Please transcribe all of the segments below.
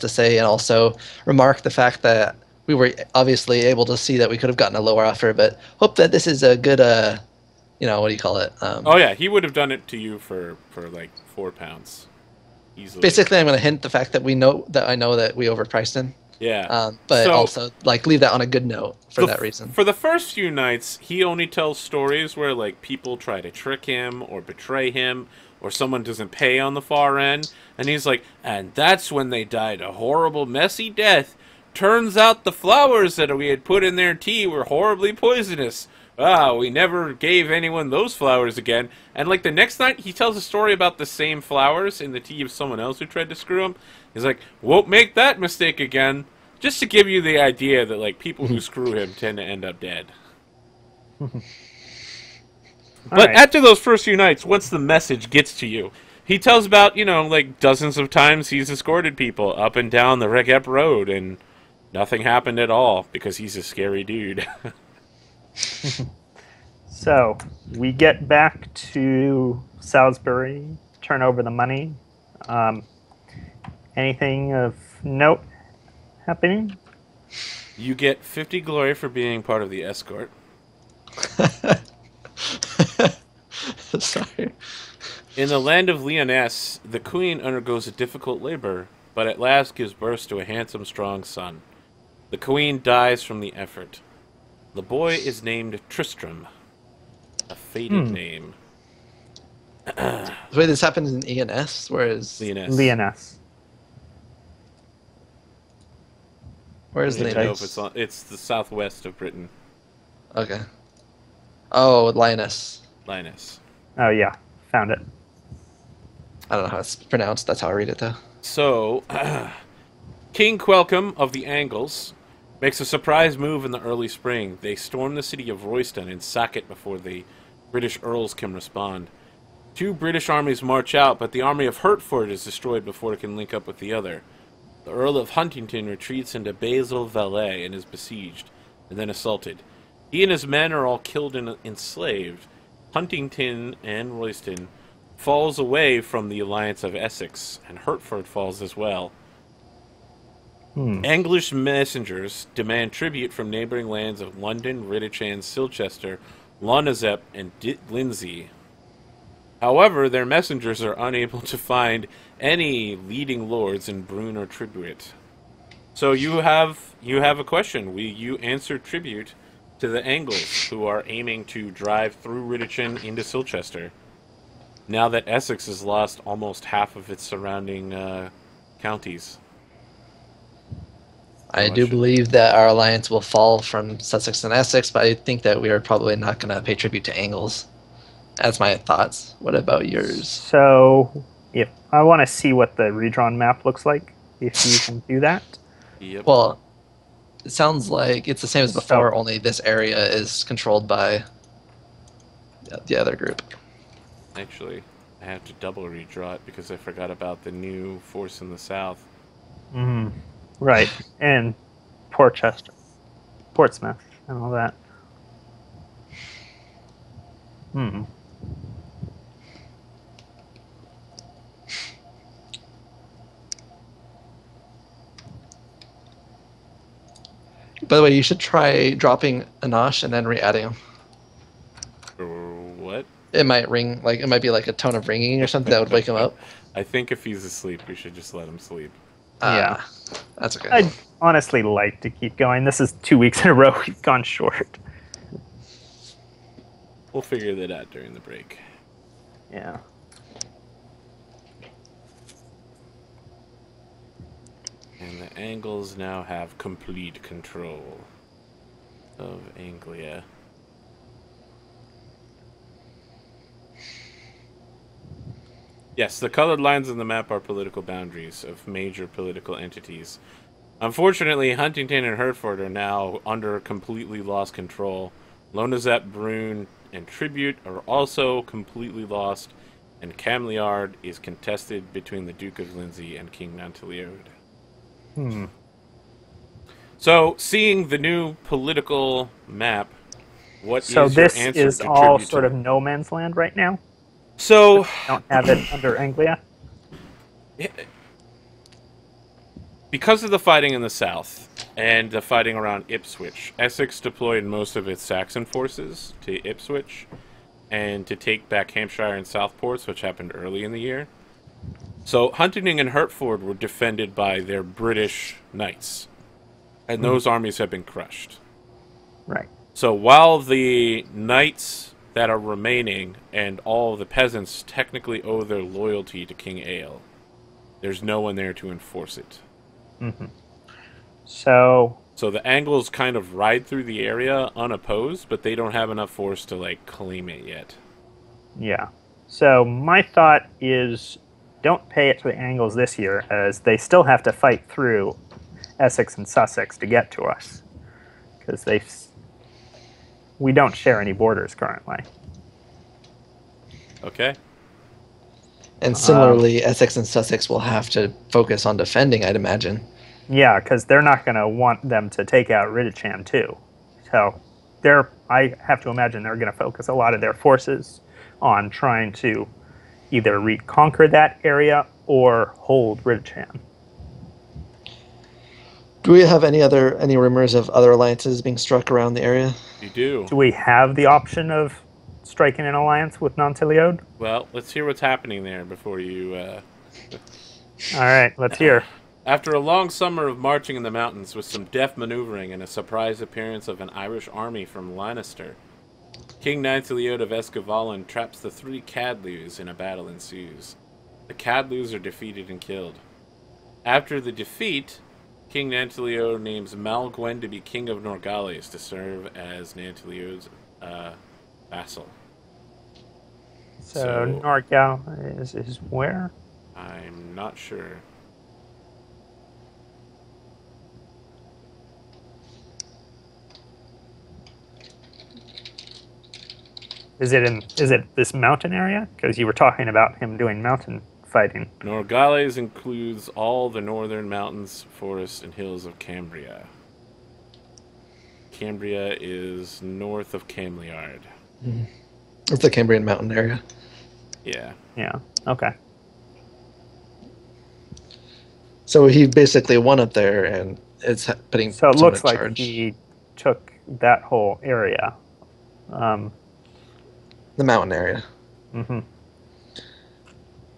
to say, and also remark the fact that we were obviously able to see that we could have gotten a lower offer, but hope that this is a good, what do you call it? Oh yeah, he would have done it to you for like £4 easily. Basically, I'm going to hint the fact that I know that we overpriced him, Yeah. but So also like leave that on a good note for that reason. for the first few nights, he only tells stories where like people try to trick him or betray him, or someone doesn't pay on the far end, and he's like, and that's when they died a horrible, messy death. Turns out the flowers that we had put in their tea were horribly poisonous. Ah, we never gave anyone those flowers again. And like the next night, he tells a story about the same flowers in the tea of someone else who tried to screw him. He's like, won't make that mistake again. Just to give you the idea that like people who screw him tend to end up dead. But after those first few nights, once the message gets to you, he tells about, like dozens of times he's escorted people up and down the Regep Road, and nothing happened at all because he's a scary dude. So, we get back to Salisbury, turn over the money. Anything of note happening? You get 50 glory for being part of the escort. Sorry. In the land of Lyonesse, the queen undergoes a difficult labor, but at last gives birth to a handsome, strong son. The queen dies from the effort. The boy is named Tristram, a fated name. Wait, this happened in ENS, whereas Lyonesse. Where's Lyonesse? Lyonesse? It's the southwest of Britain. Okay. Oh, Lioness. Lyonesse. Oh yeah, found it. I don't know how it's pronounced. That's how I read it, though. So, King Quelcome of the Angles makes a surprise move in the early spring. They storm the city of Royston and sack it before the British earls can respond. 2 British armies march out, but the army of Hertford is destroyed before it can link up with the other. The Earl of Huntington retreats into Basel Valais and is besieged, and then assaulted. He and his men are all killed and enslaved. Huntington and Royston falls away from the alliance of Essex, and Hertford falls as well. English messengers demand tribute from neighboring lands of London, Riddichand, Silchester, Lonazep, and Lindsey. However, their messengers are unable to find any leading lords in Brune or Tribute. So you have a question. Will you answer tribute to the Angles, who are aiming to drive through Riddichand into Silchester, now that Essex has lost almost half of its surrounding counties? I do believe that our alliance will fall from Sussex and Essex, but I think that we are probably not going to pay tribute to Angles. That's my thoughts. What about yours? So, if I want to see what the redrawn map looks like, if you can do that. Yep. Well, it sounds like it's the same as before, only this area is controlled by the other group. Actually, I have to double redraw it because I forgot about the new force in the south. Right, and Portmouth, and all that. By the way, you should try dropping Anosh and then re-adding him. What? It might ring, like it might be like a tone of ringing or something that would wake him up. I think if he's asleep, we should just let him sleep. Yeah. That's okay. I'd honestly like to keep going. This is 2 weeks in a row we've gone short. We'll figure that out during the break. Yeah. And the Angles now have complete control of Anglia. Yes, the colored lines on the map are political boundaries of major political entities. Unfortunately, Huntington and Hertford are now under completely lost control. Lonazep, Brune, and Tribute are also completely lost, and Camliard is contested between the Duke of Lindsey and King Nantiliode. So, seeing the new political map, what is your answer? So this is all sort of no man's land right now? So don't have it under Anglia? Because of the fighting in the south and the fighting around Ipswich, Essex deployed most of its Saxon forces to Ipswich and to take back Hampshire and Southports, which happened early in the year. So Huntingdon and Hertford were defended by their British knights, and those armies have been crushed. Right. So while the knights that are remaining and all the peasants technically owe their loyalty to King Ale, there's no one there to enforce it. So the Angles kind of ride through the area unopposed, but they don't have enough force to, like, claim it yet. yeah. So my thought is, don't pay it to the Angles this year, as they still have to fight through Essex and Sussex to get to us, because we don't share any borders currently. Okay. And similarly, Essex and Sussex will have to focus on defending, I'd imagine. Yeah, because they're not going to want them to take out Riddicham too. So I have to imagine they're going to focus a lot of their forces on trying to either reconquer that area or hold Riddicham. Do we have any rumors of other alliances being struck around the area? You do. Do we have the option of striking an alliance with Nontiliode? Well, let's hear what's happening there before you... All right, let's hear. After a long summer of marching in the mountains with some deft maneuvering and a surprise appearance of an Irish army from Lannister, King Nontiliode of Esquivalin traps the 3 Cadlus and a battle ensues. The Cadlus are defeated and killed. After the defeat, King Nontiliode names Malgwen to be King of Norgales to serve as Nantiliode's vassal. So Norgal is where? I'm not sure. Is it this mountain area? Because you were talking about him doing mountain fighting. Norgales includes all the northern mountains, forests, and hills of Cambria. Cambria is north of Cameliard. It's the Cambrian mountain area. Yeah. Yeah. Okay. So he basically won up there, and it's putting So it someone looks in like charge. he took that whole area. The mountain area.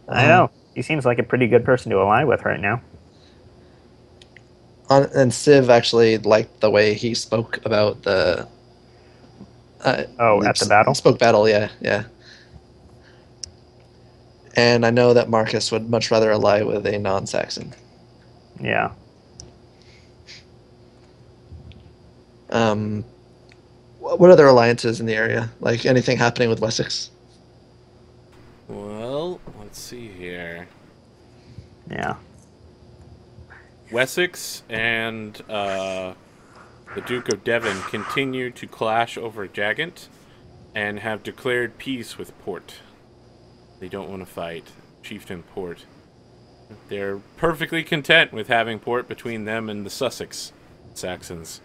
I know. He seems like a pretty good person to ally with right now. And Civ actually liked the way he spoke about the... At the battle? Spoke battle, yeah. And I know that Marcus would much rather ally with a non-Saxon. Yeah. What other alliances in the area? Like anything happening with Wessex? Well, let's see here. Yeah. Wessex and the Duke of Devon continue to clash over Jagant and have declared peace with Port. They don't want to fight Chieftain Port. They're perfectly content with having Port between them and the Sussex Saxons.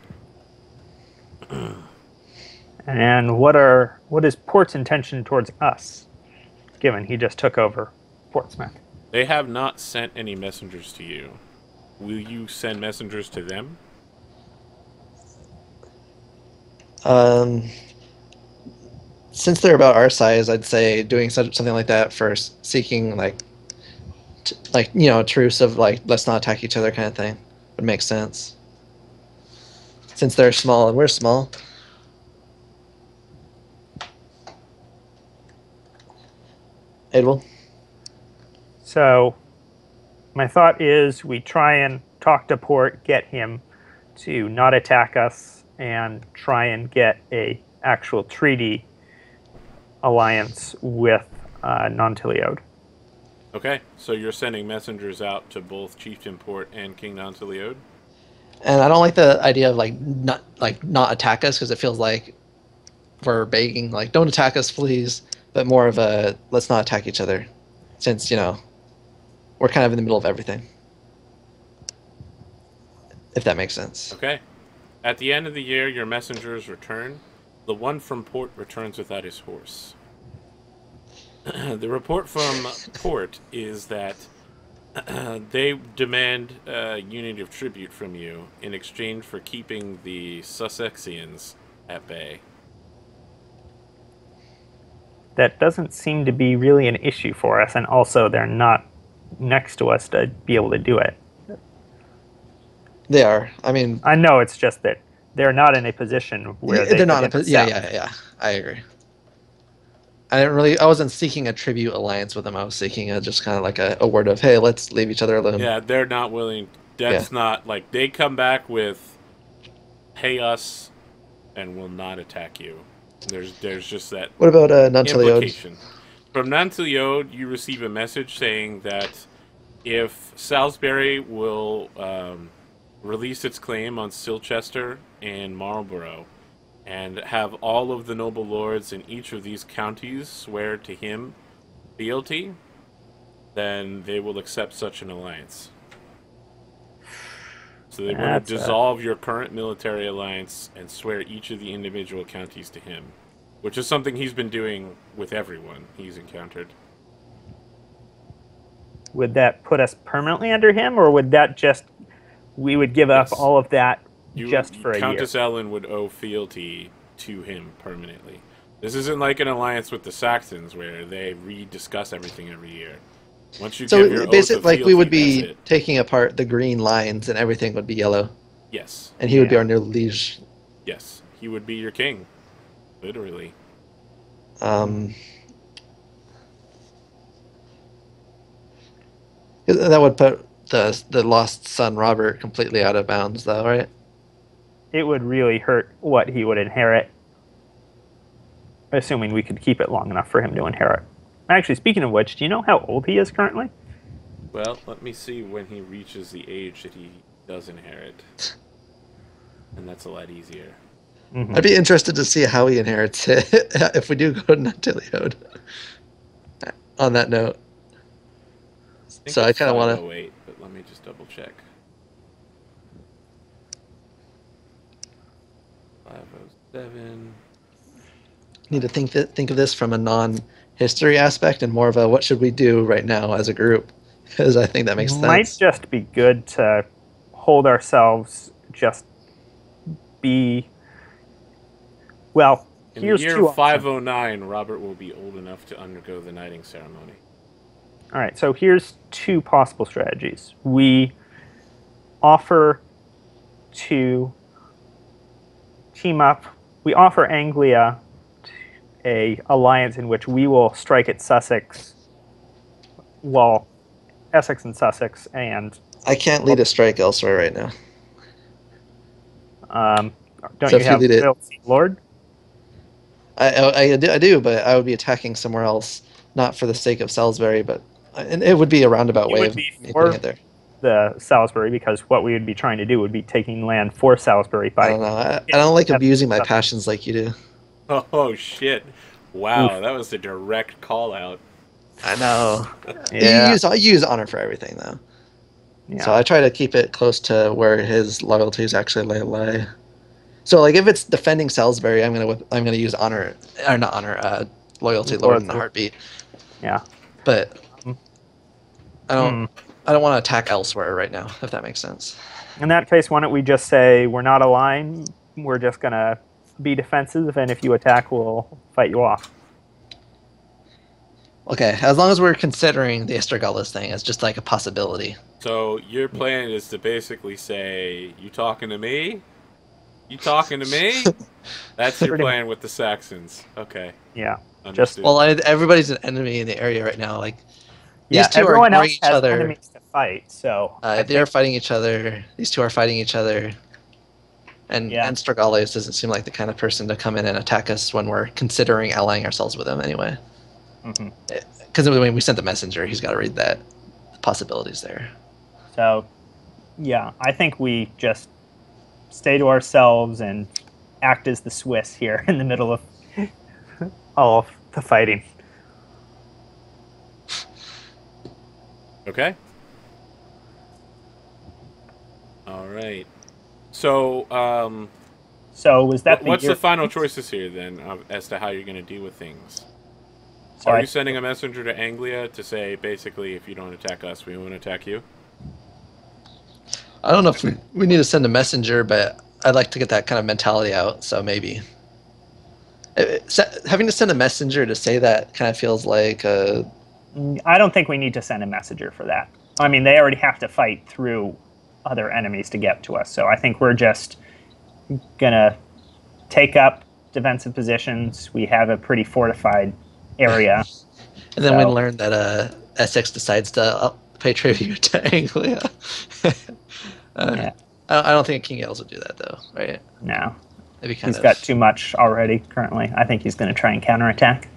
And what is Port's intention towards us, given he just took over Portsmouth? They have not sent any messengers to you. Will you send messengers to them? Since they're about our size, I'd say doing something like that first, seeking a truce of let's not attack each other kind of thing would make sense. Since they're small and we're small. Edwell? So, my thought is we try and talk to Port, get him to not attack us, and try and get a actual treaty alliance with Nontiliode. Okay, so you're sending messengers out to both Chieftain Port and King Nontiliode? And I don't like the idea of not attack us, because it feels like we're begging, don't attack us, please. But more of a let's not attack each other, since we're kind of in the middle of everything. If that makes sense. Okay. At the end of the year, your messengers return. The one from Port returns without his horse. The report from Port is that They demand a unit of tribute from you in exchange for keeping the Sussexians at bay. That doesn't seem to be really an issue for us, and also they're not next to us to be able to do it. They are. I mean, I know it's just that they're not in a position where they they're could not a. Yeah, intercept. yeah, yeah. I agree. I didn't really. I wasn't seeking a tribute alliance with them. I was seeking a just kind of like a word of, hey, let's leave each other alone. Yeah, they're not willing. Yeah. That's not like they come back with, pay us, and we'll not attack you. There's just that What about Nuntiliode? implication. From Nantilliode, you receive a message saying that if Salisbury will release its claim on Silchester and Marlborough, and have all of the noble lords in each of these counties swear to him fealty, then they will accept such an alliance. So they want to dissolve your current military alliance and swear each of the individual counties to him, which is something he's been doing with everyone he's encountered. Would that put us permanently under him, or would that just we would give up all of that just for a year? Countess Ellen would owe fealty to him permanently. This isn't like an alliance with the Saxons where they rediscuss everything every year. Once you give your oath basically, of like fealty, we would that's be it. taking apart the green lines, and everything would be yellow. Yes. And he would be our new liege. Yes. He would be your king. Literally. That would put the lost son Robert completely out of bounds, though, right? It would really hurt what he would inherit, assuming we could keep it long enough for him to inherit. Actually, speaking of which, do you know how old he is currently? Well, let me see when he reaches the age that he does inherit. And that's a lot easier. Mm-hmm. I'd be interested to see how he inherits it if we do go to Nuntiliode. On that note. So I kind of want to... 508, but let me just double check. 507. Need to think of this from a non-history aspect and more of a what should we do right now as a group, because I think that makes sense. Might just be good to hold ourselves, just be well. In Here's the year two 509, Robert will be old enough to undergo the knighting ceremony. All right, so here's two possible strategies. We offer to team up. We offer Anglia a alliance in which we will strike at Sussex, well, Essex and Sussex, and I can't lead a strike elsewhere right now. don't So you if you have lead it- Royalty Lord? I do, but I would be attacking somewhere else, not for the sake of Salisbury, but and it would be a roundabout It way would of be me for putting it there. the Salisbury, because what we would be trying to do would be taking land for Salisbury by I don't know. I don't like abusing my passions like you do. Oh, shit. Wow, that was a direct call out. I know. Yeah. You use honor for everything, though. Yeah. So I try to keep it close to where his loyalties actually lie. So, like, if it's defending Salisbury, I'm gonna use honor, or not honor, loyalty, Lord in a heartbeat. Yeah. But I don't want to attack elsewhere right now, if that makes sense. In that case, why don't we just say we're not aligned, we're just going to be defensive, and if you attack, we'll fight you off. Okay, as long as we're considering the Estergalis thing as just like a possibility. So your plan is to basically say, you talking to me? You talking to me? That's your plan with the Saxons. Okay. Yeah. Understood. Well, everybody's an enemy in the area right now. Like, these two are everyone ignoring else each has other. enemies to fight, so They're fighting each other. These two are fighting each other. And Stragalius doesn't seem like the kind of person to come in and attack us when we're considering allying ourselves with him anyway. Because when we sent the messenger, he's got to read that. The possibilities there. So, yeah, I think we just stay to ourselves and act as the Swiss here in the middle of all of the fighting. Okay. All right. So, so was that what's the final choices here then as to how you're going to deal with things? So Are you sending a messenger to Anglia to say, basically, if you don't attack us, we won't attack you? I don't know if we need to send a messenger, but I'd like to get that kind of mentality out. So maybe having to send a messenger to say that kind of feels like I don't think we need to send a messenger for that. I mean, they already have to fight through other enemies to get to us. So I think we're just gonna take up defensive positions. We have a pretty fortified area. And then we learn that Essex decides to pay tribute to Anglia. Yeah. I don't think King Yales would do that, though, right? No. Maybe He's got too much already currently. I think he's going to try and counterattack.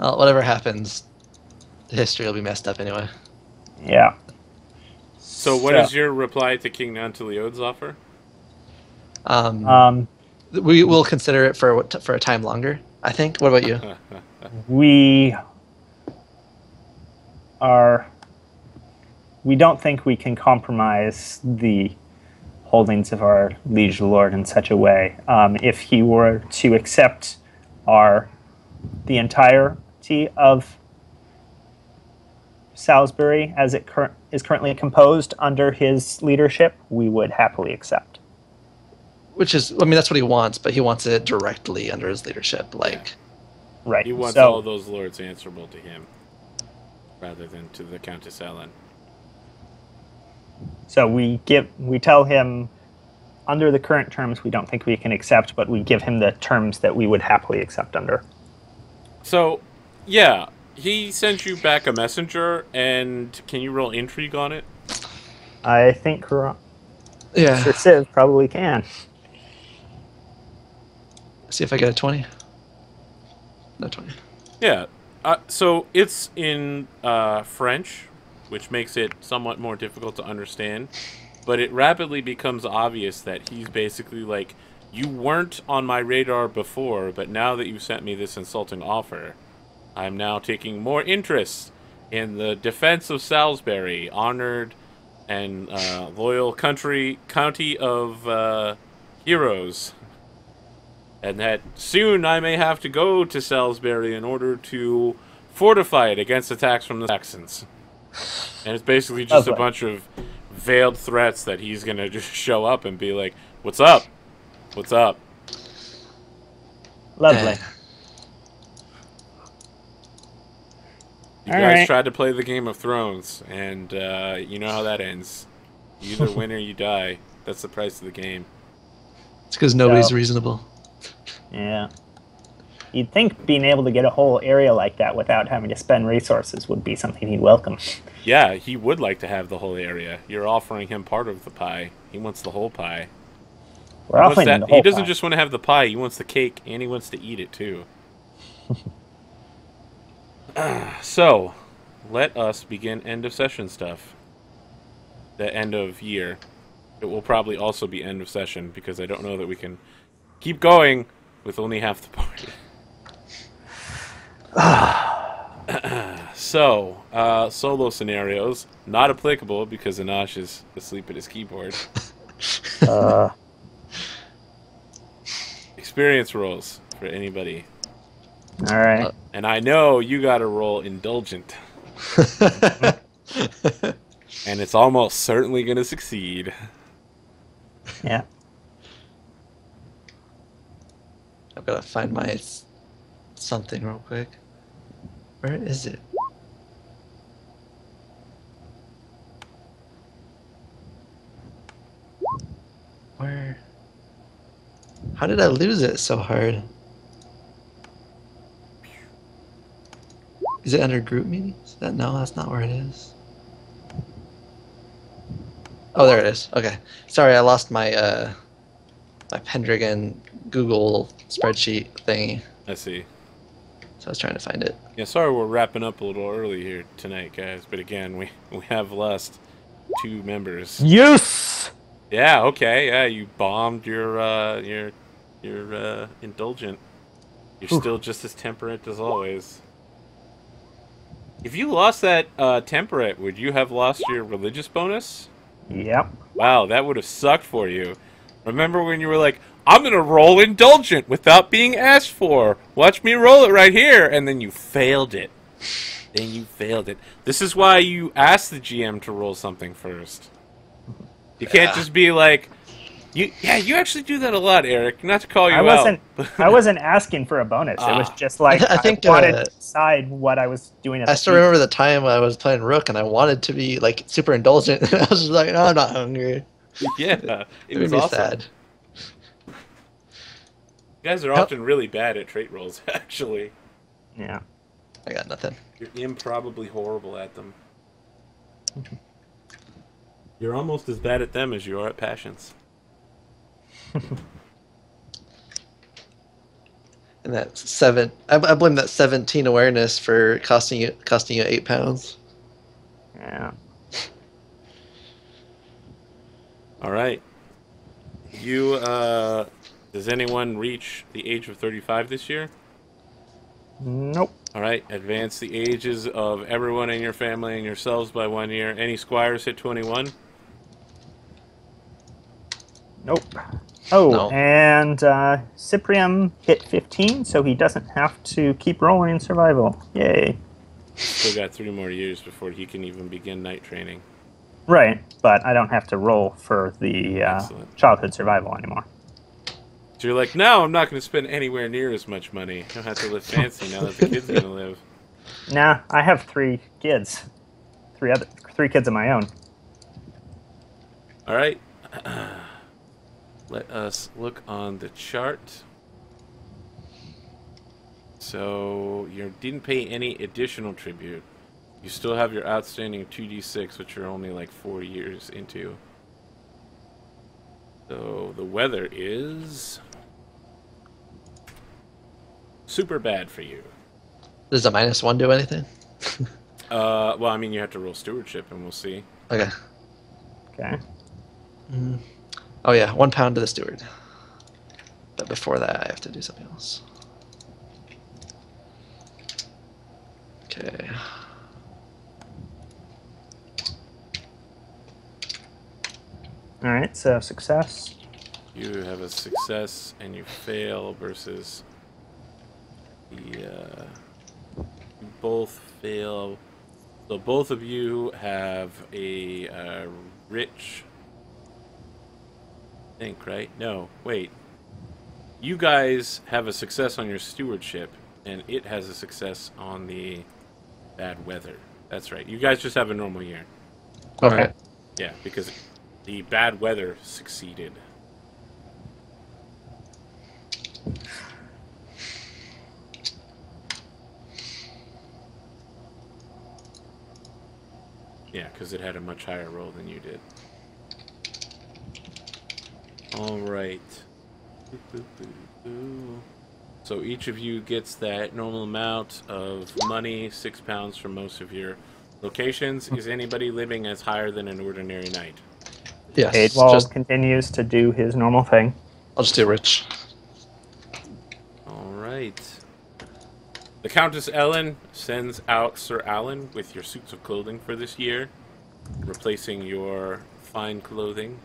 Well, whatever happens, the history will be messed up anyway. Yeah. So what is your reply to King Nanteleode's offer? We will consider it for a time longer, I think. What about you? We don't think we can compromise the holdings of our liege lord in such a way. If he were to accept the entirety of Salisbury as it is currently composed under his leadership, we would happily accept. Which is, I mean, that's what he wants, but he wants it directly under his leadership, Right. He wants all those lords answerable to him, rather than to the Countess Ellen. So we tell him, under the current terms, we don't think we can accept, but we give him the terms that we would happily accept under. So, yeah, he sends you back a messenger, and can you roll intrigue on it? I think yeah. Sir Civ probably can. See if I get a 20. No 20. Yeah. So it's in French, which makes it somewhat more difficult to understand. But it rapidly becomes obvious that he's basically like, you weren't on my radar before, but now that you sent me this insulting offer, I'm now taking more interest in the defense of Salisbury, honored and loyal county of heroes. And that soon I may have to go to Salisbury in order to fortify it against attacks from the Saxons. And it's basically just a bunch of veiled threats that he's going to just show up and be like, what's up? What's up? Lovely. You guys tried to play the Game of Thrones, and you know how that ends. You either win or you die. That's the price of the game. It's because nobody's reasonable. Yeah. You'd think being able to get a whole area like that without having to spend resources would be something he'd welcome. Yeah, he would like to have the whole area. You're offering him part of the pie. He wants the whole pie. We're offering him the whole He doesn't pie. just want to have the pie, he wants the cake, and he wants to eat it too. So, let us begin end of session stuff. The end of year. It will probably also be end of session, because I don't know that we can keep going with only half the party. So, solo scenarios, not applicable because Anosh is asleep at his keyboard. Experience rolls for anybody. Alright. And I know you got to roll indulgent. And it's almost certainly going to succeed. Yeah. I've got to find my something real quick. Where is it? Where? How did I lose it so hard? Is it under group meetings? No, that's not where it is. Oh, there it is. Okay. Sorry, I lost my my Pendragon Google spreadsheet thingy. I see. So I was trying to find it. Yeah, sorry we're wrapping up a little early here tonight, guys. But again, we have lost 2 members. Yes! Yeah, okay. Yeah, you bombed your indulgent. You're still just as temperate as always. If you lost that temperate, would you have lost your religious bonus? Yep. Wow, that would have sucked for you. Remember when you were like, I'm going to roll indulgent without being asked for. Watch me roll it right here. And then you failed it. This is why you ask the GM to roll something first. You can't just be like, you actually do that a lot, Eric. Not to call you out. I wasn't asking for a bonus. It was just like I think I wanted to decide what I was doing at the I still remember the time I was playing Rook and I wanted to be like super indulgent. And I was just like, no, I'm not hungry. Yeah, it was made me awesome. sad. You guys are often really bad at trait rolls, actually. Yeah. I got nothing. You're improbably horrible at them. You're almost as bad at them as you are at passions. And that I blame that 17 awareness for costing you 8 pounds. Yeah. All right. Does anyone reach the age of 35 this year? Nope. All right. Advance the ages of everyone in your family and yourselves by 1 year. Any squires hit 21? Nope. Oh, No. and Cyprium hit 15, so he doesn't have to keep rolling in survival. Yay. Still got 3 more years before he can even begin night training. Right, but I don't have to roll for the childhood survival anymore. So you're like, no, I'm not going to spend anywhere near as much money. I don't have to live fancy now that the kid's going to live. Nah, I have 3 kids. 3 kids of my own. All right. Let us look on the chart. So you didn't pay any additional tribute. You still have your outstanding 2d6, which you're only like 4 years into. So the weather is super bad for you. Does a -1 do anything? Well, I mean, you have to roll stewardship, and we'll see. Okay. Okay. Oh yeah, 1 pound to the steward. But before that, I have to do something else. Okay. Alright, so success. You have a success and you fail versus the you both fail. So both of you have a rich. I think, right? No, wait. You guys have a success on your stewardship, and it has a success on the bad weather. That's right. You guys just have a normal year. Okay. Yeah, because the bad weather succeeded. Yeah, because it had a much higher roll than you did. All right. So each of you gets that normal amount of money, 6 pounds from most of your locations. Is anybody living as higher than an ordinary night? Yes. Adewald continues to do his normal thing. I'll just do rich. All right. The Countess Ellen sends out Sir Alan with your suits of clothing for this year, replacing your fine clothing,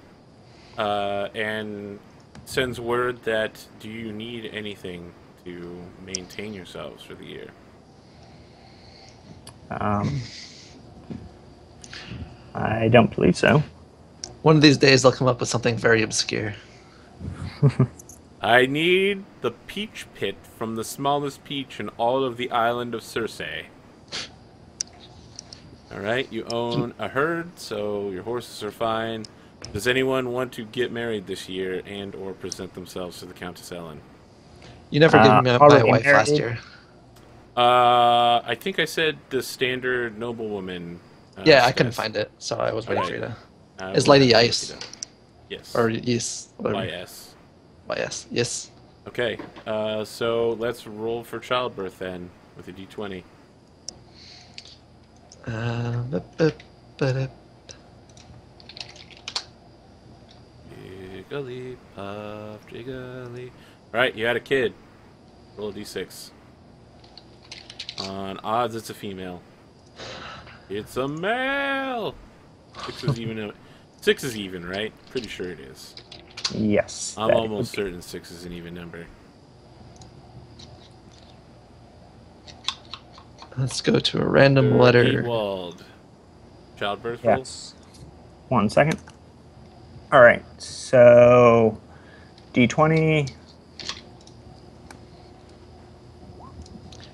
and sends word that, do you need anything to maintain yourselves for the year? I don't believe so. One of these days, they'll come up with something very obscure. I need the peach pit from the smallest peach in all of the island of Circe. Alright, you own a herd, so your horses are fine. Does anyone want to get married this year and or present themselves to the Countess Ellen? You never gave me my wife last married? year. I think I said the standard noblewoman. Yeah, I couldn't find it, so I was waiting for you to. Is will Lady have to Ice? look it up. Yes. Or yes. Whatever. YS. YS. Yes. Okay, so let's roll for childbirth then with a d20. Jigglypuff, jiggly. Alright, you had a kid. Roll a d6. On odds, it's a female. It's a male! 6 is even, right? Pretty sure it is. Yes. I'm that almost would be- certain 6 is an even number. Let's go to a random letter. Wald. Childbirth roll? Yes. 1 second. All right. So D20.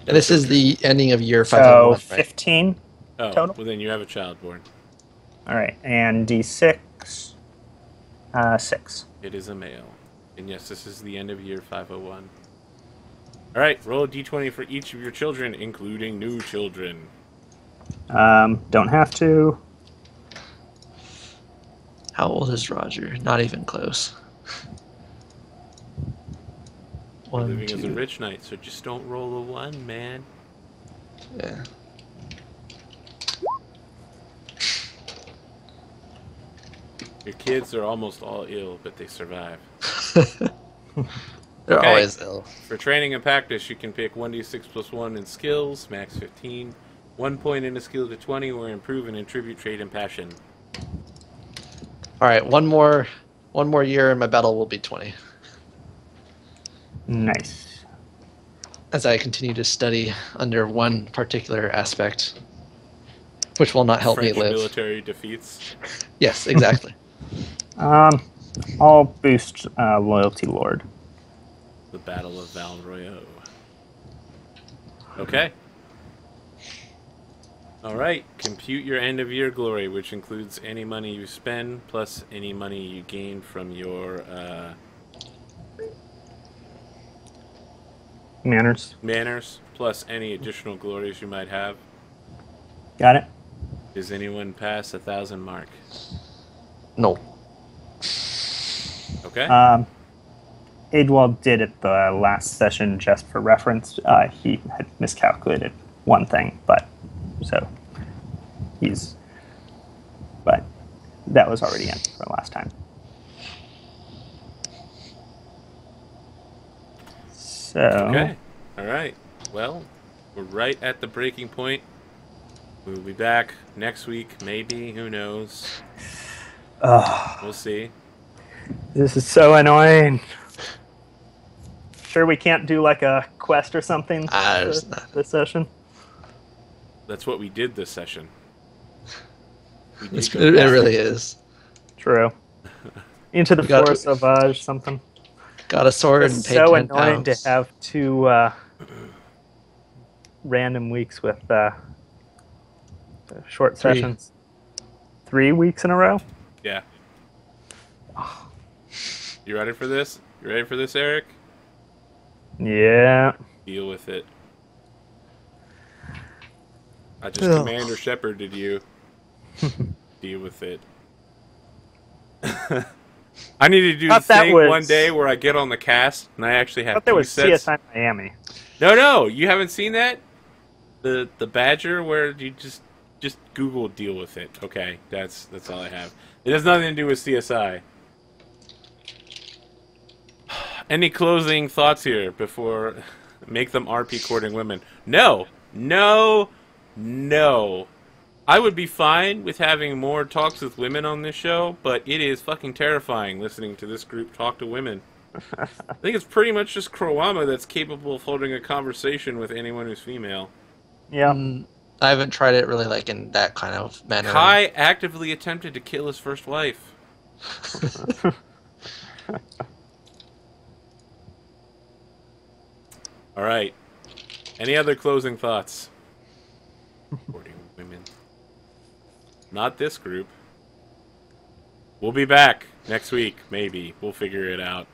And this is the ending of year So 501, right? 15 Oh, total. well then you have a child born. All right. And D6. 6. It is a male. And yes, this is the end of year 501. Alright, roll a d20 for each of your children, including new children. Don't have to. How old is Roger? Not even close. You're 1, living as a 2. rich knight, so just don't roll a 1, man. Yeah. Your kids are almost all ill, but they survive. They're Okay. always ill. For training and practice, you can pick 1d6 plus 1 in skills, max 15. 1 point in a skill to 20, or improve and attribute trait and passion. All right, one more year and my battle will be 20. Nice. As I continue to study under one particular aspect, which will not help French me live. military defeats. Yes, exactly. I'll boost Loyalty Lord. The Battle of Val Royeaux. Okay. Alright, compute your end of year glory, which includes any money you spend, plus any money you gain from your Manners. plus any additional glories you might have. Got it. Does anyone pass 1,000 mark? No. Okay. Adwald did it the last session just for reference. He had miscalculated one thing, but that was already in for last time. So Okay. Alright. Well, we're right at the breaking point. We'll be back next week, maybe. Who knows? We'll see. This is so annoying. Sure, we can't do like a quest or something for this session. That's what we did this session. We did It go back. really is. True. Into the got- Forest Sauvage, something. Got a sword and It's paid so 10 annoying pounds. to have two random weeks with short 3. sessions. 3 weeks in a row? Yeah. You ready for this? You ready for this, Erik? Yeah. Deal with it. I just Commander Shepherded you. Deal with it. I need to do the thing one day where I get on the cast and I actually have. I thought there was CSI Miami. No, you haven't seen that? The Badger where you just Google deal with it. Okay, that's all I have. It has nothing to do with CSI. Any closing thoughts here before make them RP courting women? No. I would be fine with having more talks with women on this show, but it is fucking terrifying listening to this group talk to women. I think it's pretty much just Kroama that's capable of holding a conversation with anyone who's female. Yeah. I haven't tried it really like in that kind of manner. Kai actively attempted to kill his first wife. All right. Any other closing thoughts? Courting women. Not this group. We'll be back next week, maybe. We'll figure it out.